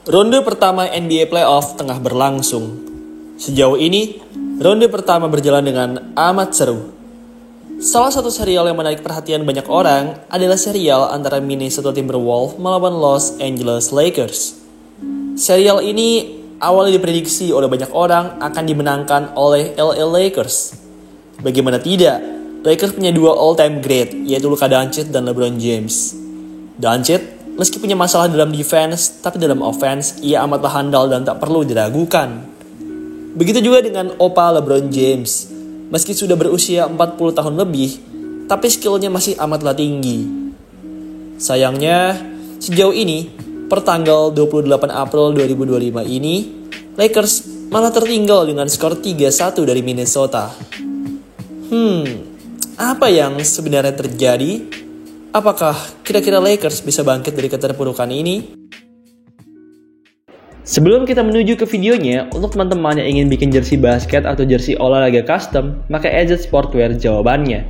Ronde pertama NBA Playoff tengah berlangsung. Sejauh ini, ronde pertama berjalan dengan amat seru. Salah satu serial yang menarik perhatian banyak orang adalah serial antara Minnesota Timberwolves melawan Los Angeles Lakers. Serial ini awalnya diprediksi oleh banyak orang akan dimenangkan oleh LA Lakers. Bagaimana tidak, Lakers punya dua all-time great, yaitu Luka Doncic dan LeBron James. Doncic meski punya masalah dalam defense, tapi dalam offense, ia amatlah handal dan tak perlu diragukan. Begitu juga dengan Opa LeBron James. Meski sudah berusia 40 tahun lebih, tapi skillnya masih amatlah tinggi. Sayangnya, sejauh ini, per tanggal 28 April 2025 ini, Lakers malah tertinggal dengan skor 3-1 dari Minnesota. Apa yang sebenarnya terjadi? Apakah kira-kira Lakers bisa bangkit dari keterpurukan ini? Sebelum kita menuju ke videonya, untuk teman-teman yang ingin bikin jersey basket atau jersey olahraga custom, maka AZ Sportwear jawabannya.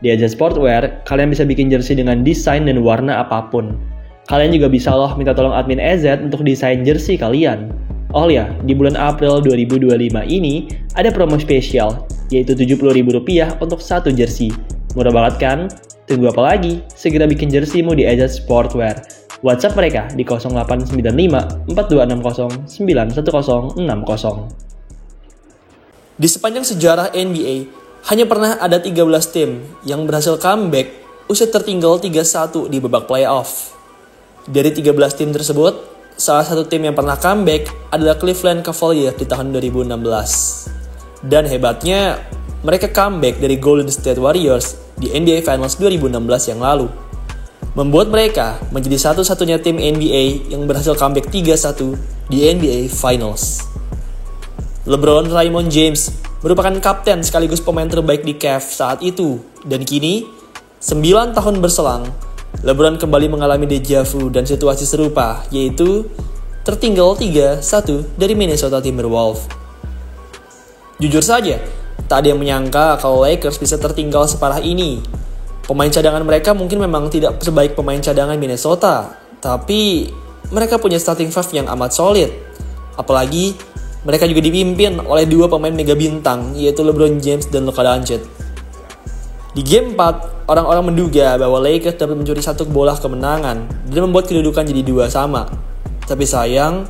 Di AZ Sportwear, kalian bisa bikin jersey dengan desain dan warna apapun. Kalian juga bisa minta tolong admin AZ untuk desain jersey kalian. Oh ya, di bulan April 2025 ini, ada promo spesial, yaitu Rp70.000 untuk satu jersey. Murah banget kan? Tunggu apa lagi? Segera bikin jerseymu di AZ Sportwear. WhatsApp mereka di 0895 4260 91060. Di sepanjang sejarah NBA, hanya pernah ada 13 tim yang berhasil comeback usai tertinggal 3-1 di babak playoff. Dari 13 tim tersebut, salah satu tim yang pernah comeback adalah Cleveland Cavaliers di tahun 2016. Dan hebatnya, mereka comeback dari Golden State Warriors di NBA Finals 2016 yang lalu. Membuat mereka menjadi satu-satunya tim NBA yang berhasil comeback 3-1 di NBA Finals. LeBron Raymond James merupakan kapten sekaligus pemain terbaik di Cavs saat itu. Dan kini, 9 tahun berselang, LeBron kembali mengalami deja vu dan situasi serupa, yaitu tertinggal 3-1 dari Minnesota Timberwolves. Jujur saja, tak ada yang menyangka kalau Lakers bisa tertinggal separah ini. Pemain cadangan mereka mungkin memang tidak sebaik pemain cadangan Minnesota, tapi mereka punya starting five yang amat solid. Apalagi, mereka juga dipimpin oleh dua pemain mega bintang, yaitu LeBron James dan Luka Doncic. Di Game 4, orang-orang menduga bahwa Lakers dapat mencuri satu bola kemenangan dan membuat kedudukan jadi 2-2. Tapi sayang,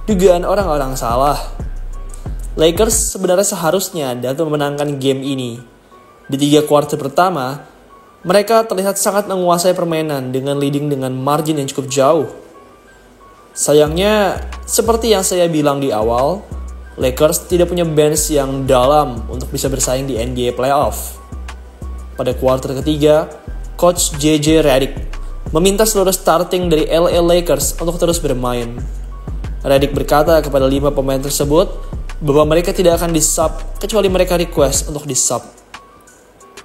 dugaan orang-orang salah. Lakers sebenarnya seharusnya dapat memenangkan game ini. Di 3 kuarter pertama, mereka terlihat sangat menguasai permainan dengan leading dengan margin yang cukup jauh. Sayangnya, seperti yang saya bilang di awal, Lakers tidak punya bench yang dalam untuk bisa bersaing di NBA Playoff. Pada kuarter ketiga, Coach JJ Redick meminta seluruh starting dari LA Lakers untuk terus bermain. Redick berkata kepada 5 pemain tersebut bahwa mereka tidak akan di-sub kecuali mereka request untuk di-sub.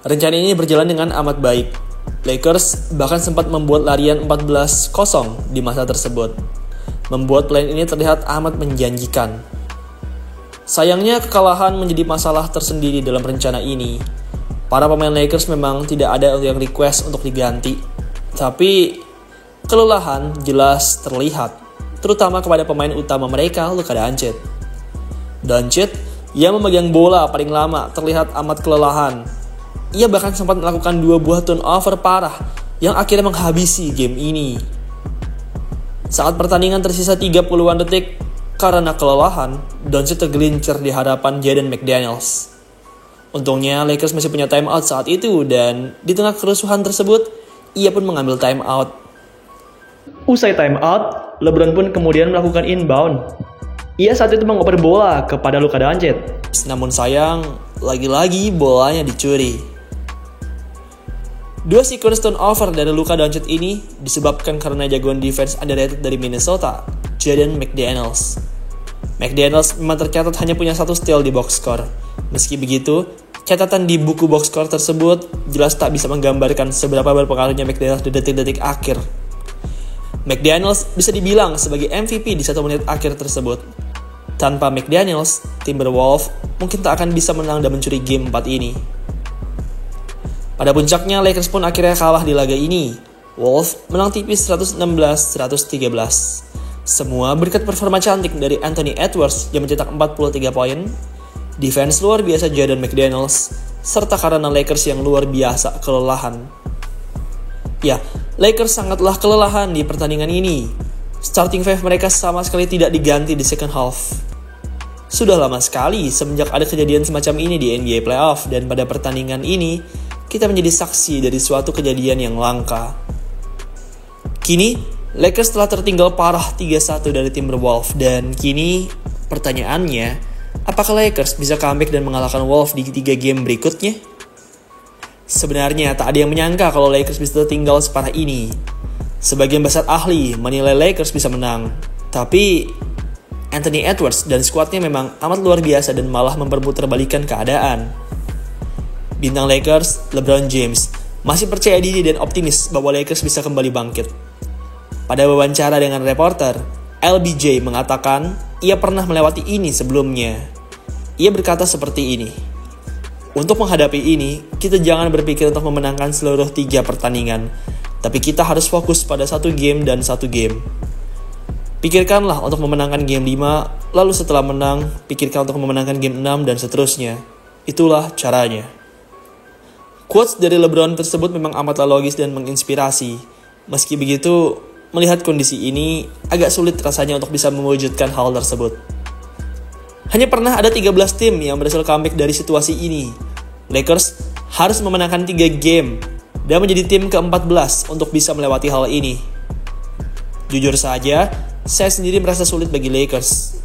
Rencana ini berjalan dengan amat baik. Lakers bahkan sempat membuat larian 14-0 di masa tersebut, membuat plan ini terlihat amat menjanjikan. Sayangnya kekalahan menjadi masalah tersendiri dalam rencana ini. Para pemain Lakers memang tidak ada yang request untuk diganti, tapi kelelahan jelas terlihat, terutama kepada pemain utama mereka, Luka Doncic. Doncic yang memegang bola paling lama terlihat amat kelelahan. Ia bahkan sempat melakukan 2 buah turnover parah yang akhirnya menghabisi game ini. Saat pertandingan tersisa 30-an detik, karena kelelahan, Doncic tergelincir di hadapan Jaden McDaniels. Untungnya Lakers masih punya timeout saat itu dan di tengah kerusuhan tersebut, ia pun mengambil timeout. Usai timeout, LeBron pun kemudian melakukan inbound. Ia saat itu mengoper bola kepada Luka Doncic. Namun sayang, lagi-lagi bolanya dicuri. 2 sequence turnover dari Luka Doncic ini disebabkan karena jagoan defense underrated dari Minnesota, Jaden McDaniels. McDaniels memang tercatat hanya punya 1 steal di box score. Meski begitu, catatan di buku box score tersebut jelas tak bisa menggambarkan seberapa berpengaruhnya McDaniels di detik-detik akhir. McDaniels bisa dibilang sebagai MVP di 1 menit akhir tersebut. Tanpa McDaniels, Timberwolves mungkin tak akan bisa menang dan mencuri game 4 ini. Pada puncaknya, Lakers pun akhirnya kalah di laga ini. Wolves menang tipis 116-113. Semua berkat performa cantik dari Anthony Edwards yang mencetak 43 poin, defense luar biasa Jaden McDaniels, serta karena Lakers yang luar biasa kelelahan. Ya, Lakers sangatlah kelelahan di pertandingan ini. Starting five mereka sama sekali tidak diganti di second half. Sudah lama sekali semenjak ada kejadian semacam ini di NBA Playoff, dan pada pertandingan ini kita menjadi saksi dari suatu kejadian yang langka. Kini, Lakers telah tertinggal parah 3-1 dari Timberwolves, dan kini pertanyaannya, apakah Lakers bisa comeback dan mengalahkan Wolves di 3 game berikutnya? Sebenarnya tak ada yang menyangka kalau Lakers bisa tertinggal separah ini. Sebagian besar ahli menilai Lakers bisa menang, tapi Anthony Edwards dan skuadnya memang amat luar biasa dan malah memperputerbalikan keadaan. Bintang Lakers, LeBron James, masih percaya diri dan optimis bahwa Lakers bisa kembali bangkit. Pada wawancara dengan reporter, LBJ mengatakan ia pernah melewati ini sebelumnya. Ia berkata seperti ini, "Untuk menghadapi ini, kita jangan berpikir untuk memenangkan seluruh 3 pertandingan, tapi kita harus fokus pada 1 game dan 1 game. Pikirkanlah untuk memenangkan game 5, lalu setelah menang, pikirkan untuk memenangkan game 6 dan seterusnya. Itulah caranya." Quotes dari LeBron tersebut memang amatlah logis dan menginspirasi. Meski begitu, melihat kondisi ini, agak sulit rasanya untuk bisa mewujudkan hal tersebut. Hanya pernah ada 13 tim yang berhasil comeback dari situasi ini. Lakers harus memenangkan 3 game dan menjadi tim ke-14 untuk bisa melewati hal ini. Jujur saja, saya sendiri merasa sulit bagi Lakers.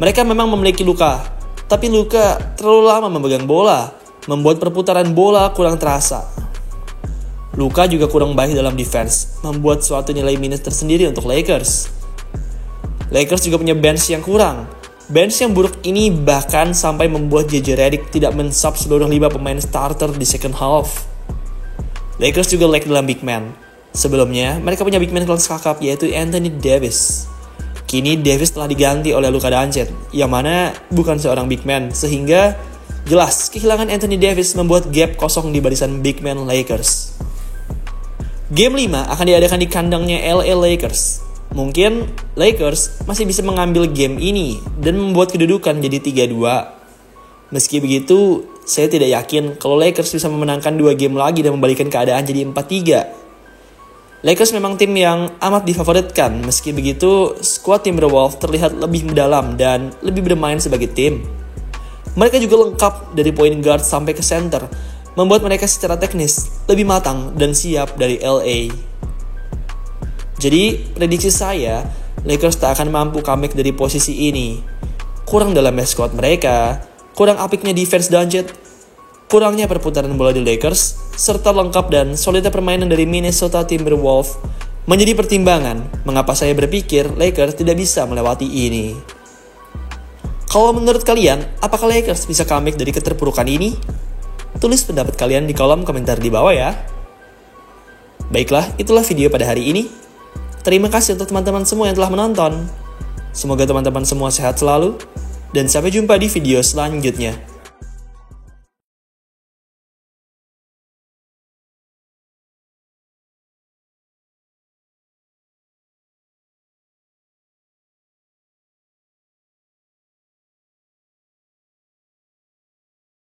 Mereka memang memiliki Luka, tapi Luka terlalu lama memegang bola, membuat perputaran bola kurang terasa. Luka juga kurang baik dalam defense, membuat suatu nilai minus tersendiri untuk Lakers. Lakers juga punya bench yang kurang. Bench yang buruk ini bahkan sampai membuat JJ Redick tidak men-sub seluruh 5 pemain starter di second half. Lakers juga lack dalam big man. Sebelumnya, mereka punya big man kelas kakap yaitu Anthony Davis. Kini Davis telah diganti oleh Luka Doncic, yang mana bukan seorang big man, sehingga jelas kehilangan Anthony Davis membuat gap kosong di barisan big man Lakers. Game 5 akan diadakan di kandangnya LA Lakers. Mungkin Lakers masih bisa mengambil game ini dan membuat kedudukan jadi 3-2. Meski begitu, saya tidak yakin kalau Lakers bisa memenangkan 2 game lagi dan membalikan keadaan jadi 4-3. Lakers memang tim yang amat difavoritkan. Meski begitu, skuad Timberwolves terlihat lebih mendalam dan lebih bermain sebagai tim. Mereka juga lengkap dari point guard sampai ke center, membuat mereka secara teknis lebih matang dan siap dari LA. Jadi, prediksi saya, Lakers tak akan mampu comeback dari posisi ini. Kurang dalamnya squad mereka, kurang apiknya defense Doncic, kurangnya perputaran bola di Lakers, serta lengkap dan solidnya permainan dari Minnesota Timberwolves menjadi pertimbangan mengapa saya berpikir Lakers tidak bisa melewati ini. Kalau menurut kalian, apakah Lakers bisa comeback dari keterpurukan ini? Tulis pendapat kalian di kolom komentar di bawah ya. Baiklah, itulah video pada hari ini. Terima kasih untuk teman-teman semua yang telah menonton. Semoga teman-teman semua sehat selalu, dan sampai jumpa di video selanjutnya.